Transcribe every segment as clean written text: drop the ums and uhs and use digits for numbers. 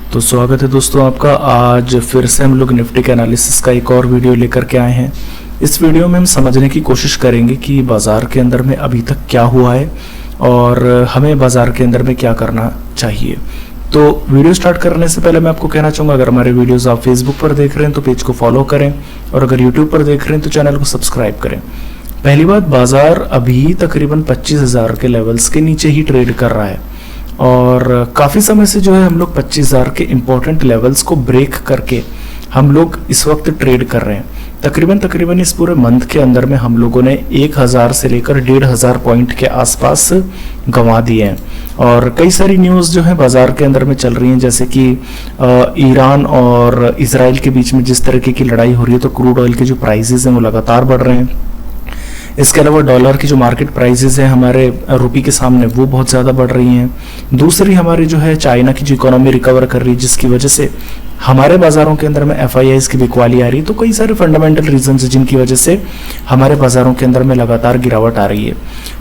तो स्वागत है दोस्तों आपका। आज फिर से हम लोग निफ्टी के एनालिसिस का एक और वीडियो लेकर के आए हैं। इस वीडियो में हम समझने की कोशिश करेंगे कि बाज़ार के अंदर में अभी तक क्या हुआ है और हमें बाज़ार के अंदर में क्या करना चाहिए। तो वीडियो स्टार्ट करने से पहले मैं आपको कहना चाहूँगा, अगर हमारे वीडियोस आप फेसबुक पर देख रहे हैं तो पेज को फॉलो करें और अगर यूट्यूब पर देख रहे हैं तो चैनल को सब्सक्राइब करें। पहली बात, बाज़ार अभी तकरीबन 25,000 के लेवल्स के नीचे ही ट्रेड कर रहा है और काफ़ी समय से जो है हम लोग 25,000 के इम्पोर्टेंट लेवल्स को ब्रेक करके हम लोग इस वक्त ट्रेड कर रहे हैं। तकरीबन इस पूरे मंथ के अंदर में हम लोगों ने 1,000 से लेकर 1,500 पॉइंट के आसपास गंवा दिए हैं और कई सारी न्यूज़ जो है बाज़ार के अंदर में चल रही हैं, जैसे कि ईरान और इजराइल के बीच में जिस तरीके की लड़ाई हो रही है तो क्रूड ऑयल के जो प्राइसेस हैं वो लगातार बढ़ रहे हैं। इसके अलावा डॉलर की जो मार्केट प्राइसेस है हमारे रुपये के सामने वो बहुत ज़्यादा बढ़ रही हैं। दूसरी हमारी जो है चाइना की जो इकोनॉमी रिकवर कर रही है, जिसकी वजह से हमारे बाज़ारों के अंदर में FIIs की बिकवाली आ रही है। तो कई सारे फंडामेंटल रीजंस हैं जिनकी वजह से हमारे बाज़ारों के अंदर में लगातार गिरावट आ रही है।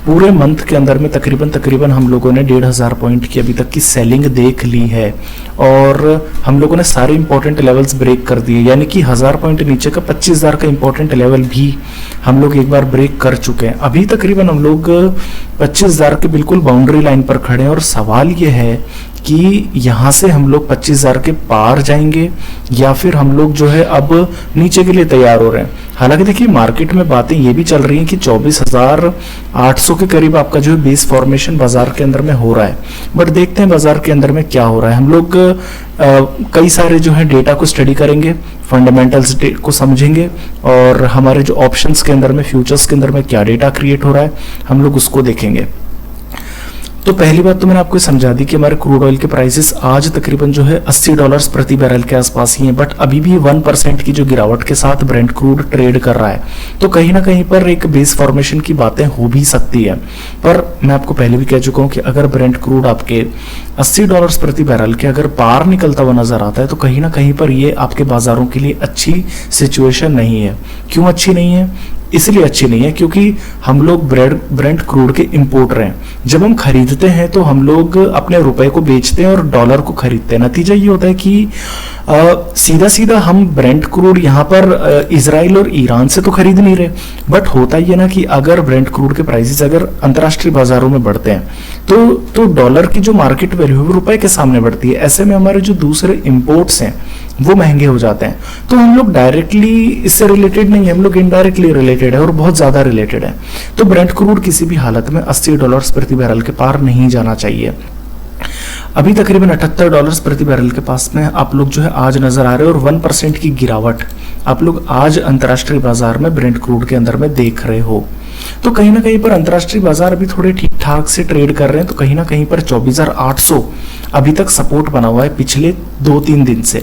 पूरे मंथ के अंदर में तकरीबन हम लोगों ने 1,500 पॉइंट की अभी तक की सेलिंग देख ली है और हम लोगों ने सारे इंपॉर्टेंट लेवल्स ब्रेक कर दिए, यानी कि 1,000 पॉइंट नीचे का 25,000 का इंपॉर्टेंट लेवल भी हम लोग एक बार ब्रेक कर चुके हैं। अभी तकरीबन हम लोग 25,000 के बिल्कुल बाउंड्री लाइन पर खड़े हैं और सवाल ये है कि यहाँ से हम लोग 25,000 के पार जाएंगे या फिर हम लोग जो है अब नीचे के लिए तैयार हो रहे हैं। हालांकि देखिए मार्केट में बातें ये भी चल रही हैं कि 24,800 के करीब आपका जो है बेस फॉर्मेशन बाजार के अंदर में हो रहा है, बट देखते हैं बाजार के अंदर में क्या हो रहा है। हम लोग कई सारे जो है डेटा को स्टडी करेंगे, फंडामेंटल्स को समझेंगे और हमारे जो ऑप्शंस के अंदर में, फ्यूचर्स के अंदर में क्या डेटा क्रिएट हो रहा है हम लोग उसको देखेंगे। तो पहली बात तो मैंने आपको समझा दी कि हमारे क्रूड ऑयल के प्राइसेस आज तकरीबन जो है $80 प्रति बैरल के आसपास ही हैं, बट अभी भी 1% की जो गिरावट के साथ ब्रेंट क्रूड ट्रेड कर रहा है। तो कहीं ना कहीं पर एक बेस फॉर्मेशन की बातें हो भी सकती है, पर मैं आपको पहले भी कह चुका हूं कि अगर ब्रेंट क्रूड आपके $80 प्रति बैरल के अगर पार निकलता हुआ नजर आता है तो कहीं ना कहीं पर ये आपके बाजारों के लिए अच्छी सिचुएशन नहीं है। क्यों अच्छी नहीं है? इसलिए अच्छी नहीं है क्योंकि हम लोग ब्रेंट क्रूड के इंपोर्टर हैं। जब हम खरीदते हैं तो हम लोग अपने रुपए को बेचते हैं और डॉलर को खरीदते हैं। नतीजा ये होता है कि सीधा सीधा हम ब्रेंट क्रूड यहाँ पर इजराइल और ईरान से तो खरीद नहीं रहे, बट होता ये ना कि अगर ब्रेंट क्रूड के प्राइसेस अगर अंतर्राष्ट्रीय बाजारों में बढ़ते हैं तो डॉलर की जो मार्केट वैल्यू है रुपए के सामने बढ़ती है। ऐसे में हमारे जो दूसरे इंपोर्ट्स हैं वो महंगे हो जाते हैं। तो हम लोग डायरेक्टली इससे रिलेटेड नहीं है, हम लोग इनडायरेक्टली रिलेटेड है और बहुत ज्यादा रिलेटेड है। तो ब्रेंट क्रूड किसी भी हालत में $80 प्रति बैरल के पार नहीं जाना चाहिए। अभी तकरीबन $78 प्रति बैरल के पास में आप लोग जो है आज नजर आ रहे हैं और 1% की गिरावट आप लोग आज अंतर्राष्ट्रीय बाजार में ब्रेंट क्रूड के अंदर में देख रहे हो। तो कहीं ना कहीं पर अंतर्राष्ट्रीय बाजार अभी थोड़े ठीक ठाक से ट्रेड कर रहे हैं। तो कहीं ना कहीं पर 24,800 अभी तक सपोर्ट बना हुआ है पिछले 2-3 दिन से।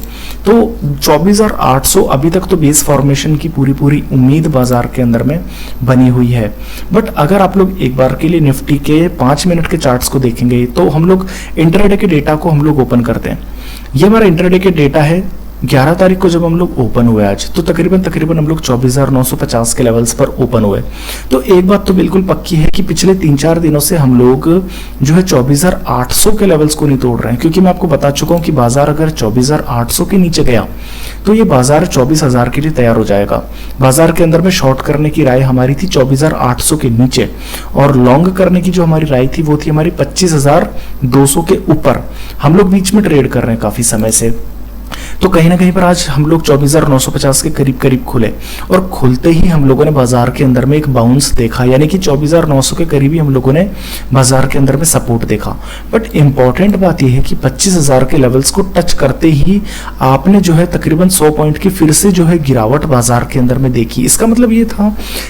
तो 24,800 अभी तक तो बेस फॉर्मेशन की पूरी उम्मीद बाजार के अंदर में बनी हुई है। बट अगर आप लोग एक बार के लिए निफ्टी के 5 मिनट के चार्ट्स को देखेंगे तो हम लोग इंट्राडे के डेटा को हम लोग ओपन करते हैं। ये हमारा इंट्राडे के डेटा है 11 तारीख को जब हम लोग ओपन हुए आज, तो तकरीबन हम लोग 24,950 के लेवल्स पर ओपन हुए। तो एक बात तो बिल्कुल पक्की है कि पिछले 3-4 दिनों से हम लोग जो है 24,800 के लेवल्स को नहीं तोड़ रहे हैं, क्योंकि मैं आपको बता चुका हूं कि बाजार अगर 24,800 के नीचे गया तो ये बाजार 24,000 के लिए तैयार हो जाएगा। बाजार के अंदर में शॉर्ट करने की राय हमारी थी 24,800 के नीचे और लॉन्ग करने की जो हमारी राय थी वो थी हमारी 25,200 के ऊपर। हम लोग बीच में ट्रेड कर रहे हैं काफी समय से। तो कहीं ना कहीं पर आज हम लोग 24,950 के करीब खुले और खुलते ही हम लोगों ने बाजार के अंदर में एक बाउंस देखा, यानी कि 24,900 के करीब ही हम लोगों ने बाजार के अंदर में सपोर्ट देखा। बट इंपॉर्टेंट बात यह है कि 25,000 के लेवल्स को टच करते ही आपने जो है तकरीबन 100 पॉइंट की फिर से जो है गिरावट बाजार के अंदर में देखी। इसका मतलब ये था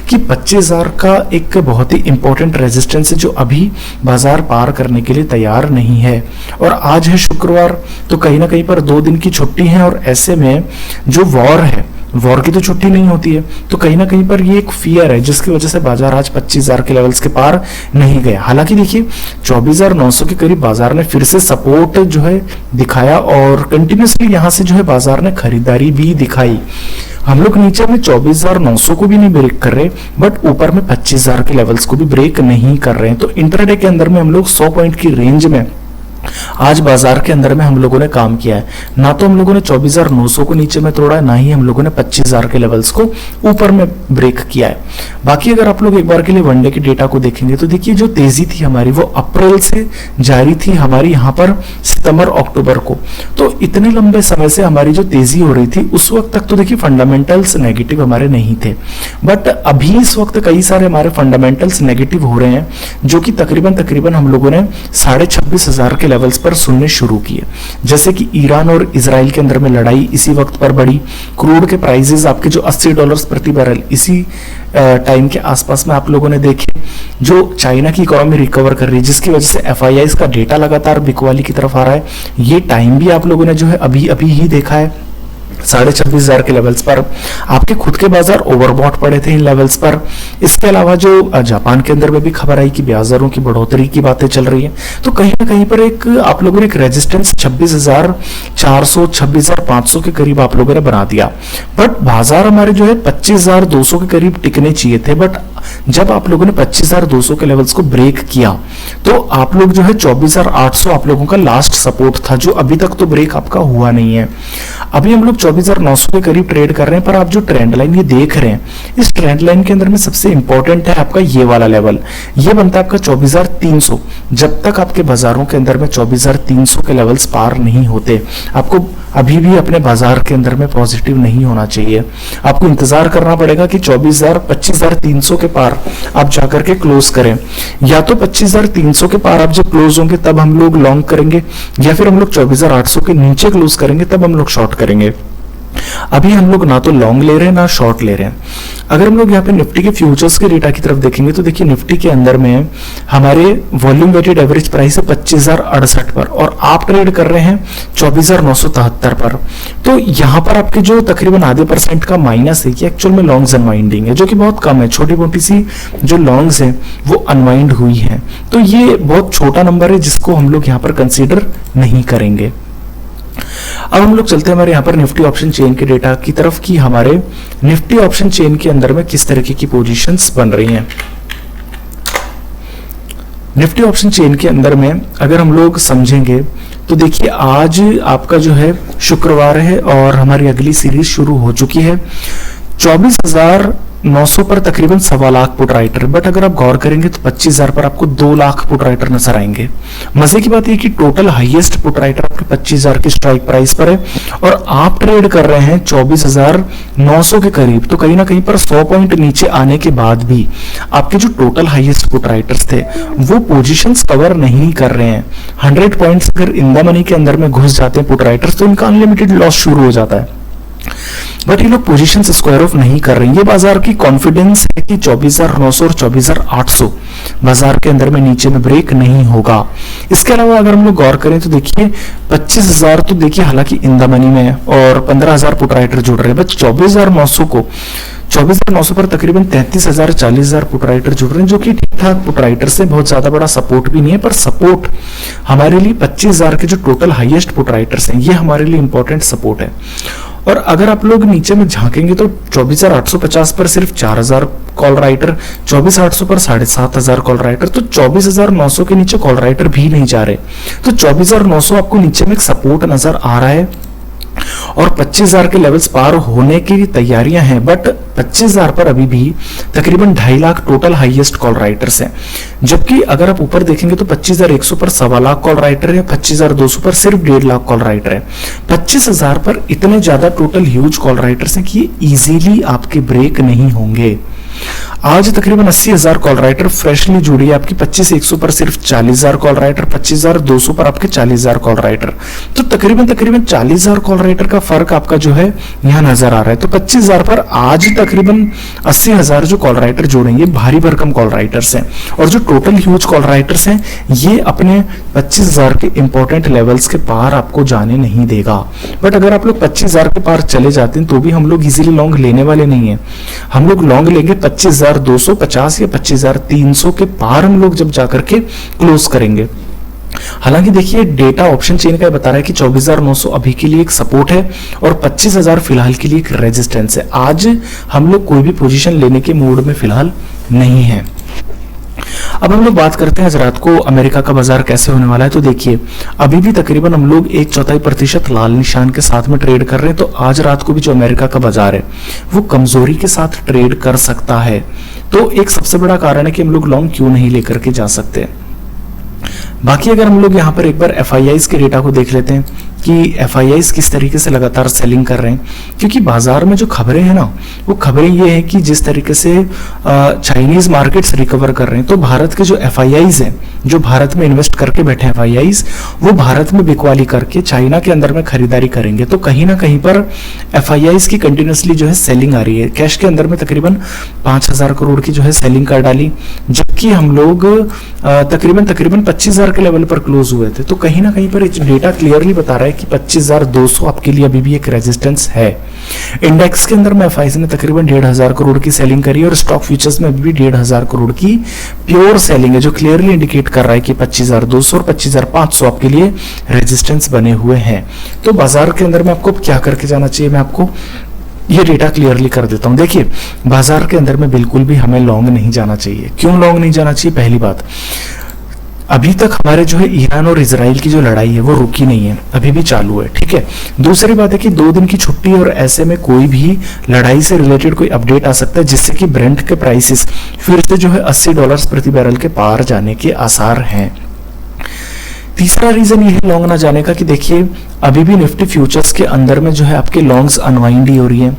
कि 25,000 का एक बहुत ही इंपॉर्टेंट रेजिस्टेंस है जो अभी बाजार पार करने के लिए तैयार नहीं है। और आज है शुक्रवार, तो कहीं ना कहीं पर 2 दिन की छुट्टी है और ऐसे में जो वॉर है, वॉर की तो छुट्टी नहीं होती है, तो कहीं ना कहीं पर ये एक फियर है जिसकी वजह से बाजार आज 25,000 के लेवल्स के पार नहीं गया। हालांकि देखिए 24,900 के करीब बाजार ने फिर से सपोर्ट जो है दिखाया और कंटिन्यूसली यहां से जो है बाजार ने खरीदारी भी दिखाई। हम लोग नीचे में 24,900 को भी नहीं ब्रेक कर रहे, बट ऊपर में 25,000 के लेवल्स को भी ब्रेक नहीं कर रहे हैं। तो इंट्राडे के अंदर में हम लोग 100 पॉइंट की रेंज में आज बाजार के अंदर में हम लोगों ने काम किया है। ना तो हम लोगों ने 24,900 को नीचे में तोड़ा है, ना ही हम लोगों ने 25,000 के लेवल्स को ऊपर में ब्रेक किया है। बाकी अगर आप लोग एक बार के लिए वनडे के डेटा को देखेंगे तो देखिए जो तेजी थी हमारी वो अप्रैल से जारी थी हमारी यहाँ पर सितंबर अक्टूबर को। तो इतने लंबे समय से हमारी जो तेजी हो रही थी उस वक्त तक तो देखिए फंडामेंटल्स नेगेटिव हमारे नहीं थे, बट अभी इस वक्त कई सारे हमारे फंडामेंटल्स नेगेटिव हो रहे हैं, जो कि तकरीबन हम लोगों ने 26,500 के लेवल्स पर सुनने शुरू किए। जैसे कि ईरान और इजराइल के अंदर में लड़ाई इसी वक्त पर बढ़ी, क्रूड के प्राइसेस आपके जो $80 प्रति बैरल इसी टाइम के आसपास में आप लोगों ने देखे। जो चाइना की इकोनॉमी रिकवर कर रही है जिसकी वजह से FIIs का डेटा लगातार बिकवाली की तरफ आ रहा है, ये टाइम भी आप लोगों ने जो है अभी अभी ही देखा है। 26,500 के लेवल्स पर आपके खुद के बाजार ओवरबॉट पड़े थे इन लेवल्स पर। इसके अलावा जो जापान के अंदर में भी खबर आई कि ब्याज दरों की बढ़ोतरी की बातें चल रही हैं, तो कहीं ना कहीं पर एक आप लोगों ने एक रेजिस्टेंस 26,400 26,500 के करीब आप लोगों ने बना दिया। बट बाजार हमारे जो है 25,200 के करीब टिकने चाहिए थे, बट जब आप लोगों ने 25,200 के लेवल्स को ब्रेक किया तो आप लोग जो है 24,800 आप लोगों का लास्ट सपोर्ट था, जो अभी तक तो ब्रेक आपका हुआ नहीं है। अभी हम लोग 24,900 के करीब ट्रेड कर रहे हैं, पर आप जो ट्रेंड लाइन ये देख रहे हैं, इस ट्रेंड लाइन के अंदर में सबसे इंपॉर्टेंट है आपका ये वाला लेवल, ये बनता है आपका 24,300। जब तक आपके बाजारों के अंदर में 24,300 के लेवल्स पार नहीं होते, आपको अभी भी अपने बाजार के अंदर में पॉजिटिव नहीं होना चाहिए। आपको इंतजार करना पड़ेगा कि 25,300 के पार आप जाकर के क्लोज करें, या तो 25,300 के पार आप जब क्लोज होंगे तब हम लोग लॉन्ग करेंगे, या फिर हम लोग 24,800 के नीचे क्लोज करेंगे तब हम लोग शॉर्ट करेंगे। अभी हम लोग ना तो लॉन्ग ले रहे हैं ना शॉर्ट ले रहे हैं। अगर हम लोग यहाँ पे निफ्टी के फ्यूचर्स के डेटा की तरफ देखेंगे तो देखिए निफ्टी के अंदर में हमारे वॉल्यूम वेटेड एवरेज प्राइस है 25,068 पर, और आप ट्रेड कर रहे हैं 24,973 पर। तो यहाँ पर आपके जो तकरीबन आधे % का माइनस है कि एक्चुअल में लॉन्ग्स अनवाइंडिंग है, जो कि बहुत कम है। छोटी मोटी सी जो लॉन्ग्स है वो अनवाइंड हुई है, तो ये बहुत छोटा नंबर है जिसको हम लोग यहाँ पर कंसिडर नहीं करेंगे। अब हम लोग चलते हैं हमारे यहाँ पर निफ्टी ऑप्शन चेन के डेटा की तरफ कि हमारे निफ्टी ऑप्शन चेन के अंदर में किस तरीके की पोजीशंस बन रही हैं। निफ्टी ऑप्शन चेन के अंदर में अगर हम लोग समझेंगे तो देखिए आज आपका जो है शुक्रवार है और हमारी अगली सीरीज शुरू हो चुकी है। 24,900 पर तकरीबन 1.25 लाख पुट राइटर, बट अगर आप गौर करेंगे तो 25,000 पर आपको 2 लाख पुट राइटर नजर आएंगे। मजे की बात यह कि टोटल हाईएस्ट पुट राइटर आपके 25,000 की स्ट्राइक प्राइस पर है और आप ट्रेड कर रहे हैं 24,900 के करीब। तो कहीं ना कहीं पर 100 पॉइंट नीचे आने के बाद भी आपके जो टोटल हाईएस्ट पुट राइटर्स थे वो पोजीशंस कवर नहीं कर रहे हैं। 100 पॉइंट्स अगर इन द मनी के अंदर में घुस जाते हैं पुट राइटर्स तो इनका अनलिमिटेड लॉस शुरू हो जाता है, बट ये लोग पोजीशन स्क्वायर ऑफ नहीं कर रहे हैं। ये बाजार की कॉन्फिडेंस है कि 24,900 और 24,800 बाजार के अंदर में नीचे में ब्रेक नहीं होगा। इसके अलावा अगर हम लोग गौर करें तो देखिए 25,000 तो देखिए हालांकि इन द मनी में है और 15,000 पुट राइटर जुड़ रहे हैं, बट 24,900 पर तकरीबन 33,000 40,000 पुट राइटर जुड़ रहे हैं, जो कि ठीक ठाक पुट राइटर से बहुत ज्यादा बड़ा सपोर्ट भी नहीं है। पर सपोर्ट हमारे लिए 25,000 के जो टोटल हाईएस्ट पुट राइटर्स हैं ये हमारे लिए इंपॉर्टेंट सपोर्ट है। और अगर आप लोग नीचे में झांकेंगे तो 24,850 पर सिर्फ 4,000 कॉल राइटर, 24,800 पर 7,500 कॉल राइटर, तो 24,900 के नीचे कॉल राइटर भी नहीं जा रहे। तो 24,900 आपको नीचे में एक सपोर्ट नजर आ रहा है और 25,000 के लेवल्स पार होने की तैयारियां हैं, बट 25,000 पर अभी भी तकरीबन 2.5 lakh total highest call writers हैं। जबकि अगर आप ऊपर देखेंगे तो 25,100 पर 1.25 लाख कॉल राइटर है, 25,200 पर सिर्फ 1.5 लाख कॉल राइटर है। 25,000 पर इतने ज्यादा टोटल ह्यूज कॉल राइटर्स हैं कि इजीली आपके ब्रेक नहीं होंगे। आज तकरीबन 80,000 कॉल राइटर फ्रेशली जुड़ी है आपकी 25,100 पर सिर्फ 40,000 कॉल राइटर, 25,200 पर आपके 40,000 कॉल राइटर। तो तकरीबन 40,000 कॉल राइटर का फर्क आपका जो है यहाँ नजर आ रहा है। तो 25,000 पर आज तकरीबन 80,000 जो कॉल राइटर जुड़ेंगे भारी भरकम कॉल राइटर्स हैं, और जो टोटल ह्यूज कॉल राइटर्स हैं ये अपने 25,000 के इंपॉर्टेंट लेवल्स के पार आपको जाने नहीं देगा। बट अगर आप लोग 25,000 के पार चले जाते हैं तो भी हम लोग इजीली लॉन्ग लेने वाले नहीं है। हम लोग लॉन्ग लेंगे 25,250 या 25,300 के पार हम लोग जब जाकर के क्लोज करेंगे। हालांकि देखिए डेटा ऑप्शन चेन का बता रहा है कि 24,900 अभी के लिए एक सपोर्ट है और 25,000 फिलहाल के लिए एक रेजिस्टेंस है। आज हम लोग कोई भी पोजीशन लेने के मूड में फिलहाल नहीं है। अब हम लोग बात करते हैं आज रात को अमेरिका का बाजार कैसे होने वाला है। तो देखिए, अभी भी तकरीबन हम लोग 1/4% लाल निशान के साथ में ट्रेड कर रहे हैं। तो आज रात को भी जो अमेरिका का बाजार है वो कमजोरी के साथ ट्रेड कर सकता है। तो एक सबसे बड़ा कारण है कि हम लोग लॉन्ग क्यों नहीं लेकर के जा सकते। बाकी अगर हम लोग यहाँ पर एक बार एफआईआईज के डेटा को देख लेते हैं कि एफआईआईज किस तरीके से लगातार सेलिंग कर रहे हैं, क्योंकि बाजार में जो खबरें हैं ना, वो खबरें ये हैं कि जिस तरीके से चाइनीज मार्केट्स रिकवर कर रहे हैं, तो भारत के जो एफआईआईज हैं, जो भारत में इन्वेस्ट करके बैठे एफआईआईज, वो भारत में बिकवाली करके चाइना के अंदर में खरीदारी करेंगे। तो कहीं ना कहीं पर एफआईआईज की कंटिन्यूसली जो है सेलिंग आ रही है। कैश के अंदर में तकरीबन 5,000 करोड़ की जो है सेलिंग कर डाली, जबकि हम लोग तकरीबन 25,000 के लेवल पर क्लोज हुए थे। तो कहीं ना कहीं पर डेटा क्लियरली बता रहा है कि 25,200 आपके लिए अभी भी एक रेजिस्टेंस है। इंडेक्स के अंदर में एफआईआई ने तकरीबन 1,500 करोड़ की सेलिंग करी और स्टॉक फ्यूचर्स में भी 1,500 करोड़ की प्योर सेलिंग है, जो क्लियरली इंडिकेट कर रहा है कि 25,200 और 25,500 आपके लिए रेजिस्टेंस बने हुए हैं। तो बाजार के अंदर में आपको क्या करके जाना चाहिए, मैं आपको ये डेटा क्लियरली कर देता हूं। देखिए, बाजार के अंदर में बिल्कुल भी हमें लॉन्ग नहीं जाना चाहिए। क्यों लॉन्ग नहीं जाना चाहिए? पहली बात, अभी तक हमारे जो है ईरान और इजराइल की जो लड़ाई है वो रुकी नहीं है, अभी भी चालू है, ठीक है। दूसरी बात है कि 2 दिन की छुट्टी और ऐसे में कोई भी लड़ाई से रिलेटेड कोई अपडेट आ सकता है, जिससे कि ब्रेंट के प्राइसेस फिर से जो है $80 प्रति बैरल के पार जाने के आसार हैं। तीसरा रीजन ये है लॉन्ग ना जाने का कि देखिए, अभी भी निफ्टी फ्यूचर्स के अंदर में जो है आपके लॉन्ग्स अनवाइंड ही हो रही है।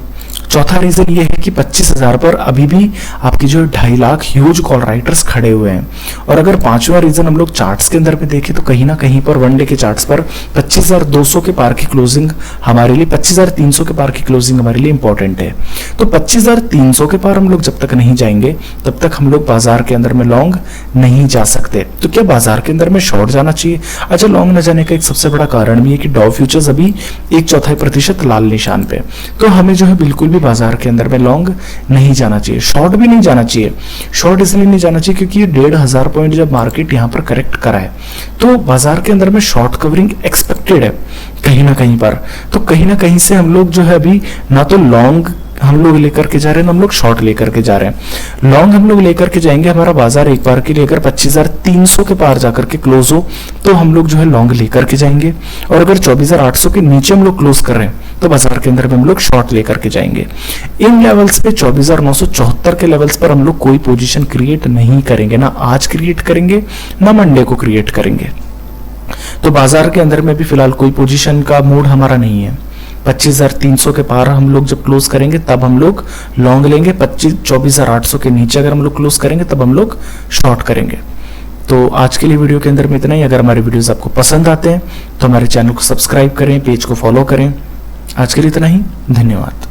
चौथा रीजन ये है कि 25,000 पर अभी भी आपकी जो 2.5 लाख ह्यूज कॉल राइटर्स खड़े हुए हैं। और अगर पांचवा रीजन हम लोग चार्ट्स के अंदर में देखें तो कहीं ना कहीं पर वन डे के चार्ट्स पर 25,200 के पार की क्लोजिंग हमारे लिए, 25,300 के पार की क्लोजिंग हमारे लिए इंपॉर्टेंट है। तो 25,300 के पार हम लोग जब तक नहीं जाएंगे तब तक हम लोग बाजार के अंदर में लॉन्ग नहीं जा सकते। तो क्या बाजार के अंदर में शॉर्ट जाना चाहिए? अच्छा, लॉन्ग न जाने का एक सबसे बड़ा कारण भी है कि डॉ फ्यूचर्स अभी 1/4% लाल निशान पे। तो हमें जो है बिल्कुल भी बाजार के अंदर में लॉन्ग नहीं जाना चाहिए, शॉर्ट भी नहीं जाना चाहिए। शॉर्ट इसलिए नहीं जाना चाहिए क्योंकि ये 1,500 पॉइंट जब मार्केट यहां पर करेक्ट करा है, तो बाजार के अंदर में शॉर्ट कवरिंग एक्सपेक्टेड है कहीं ना कहीं पर। तो कहीं ना कहीं से हम लोग जो है अभी ना तो लॉन्ग हम लोग लेकर के जा रहे हैं, हम लोग शॉर्ट लेकर के जा रहे हैं। लॉन्ग हम लोग लेकर के जाएंगे, हमारा बाजार एक बार के लिए अगर 25,300 के पार जाकर के क्लोज हो तो हम लोग जो है लॉन्ग लेकर के जाएंगे। और अगर 24,800 के नीचे हम लोग क्लोज कर रहे हैं तो बाजार के अंदर में हम लोग शॉर्ट लेकर के जाएंगे। इन लेवल्स पे 24,974 के लेवल्स पर हम लोग कोई पोजीशन क्रिएट नहीं करेंगे, ना आज क्रिएट करेंगे ना मंडे को क्रिएट करेंगे। तो बाजार के अंदर में भी फिलहाल कोई पोजीशन का मूड हमारा नहीं है। 25,300 के पार हम लोग जब क्लोज करेंगे तब हम लोग लॉन्ग लेंगे, 24,800 के नीचे अगर हम लोग क्लोज करेंगे तब हम लोग शॉर्ट करेंगे। तो आज के लिए वीडियो के अंदर में इतना ही। अगर हमारे वीडियोस आपको पसंद आते हैं तो हमारे चैनल को सब्सक्राइब करें, पेज को फॉलो करें। आज के लिए इतना ही, धन्यवाद।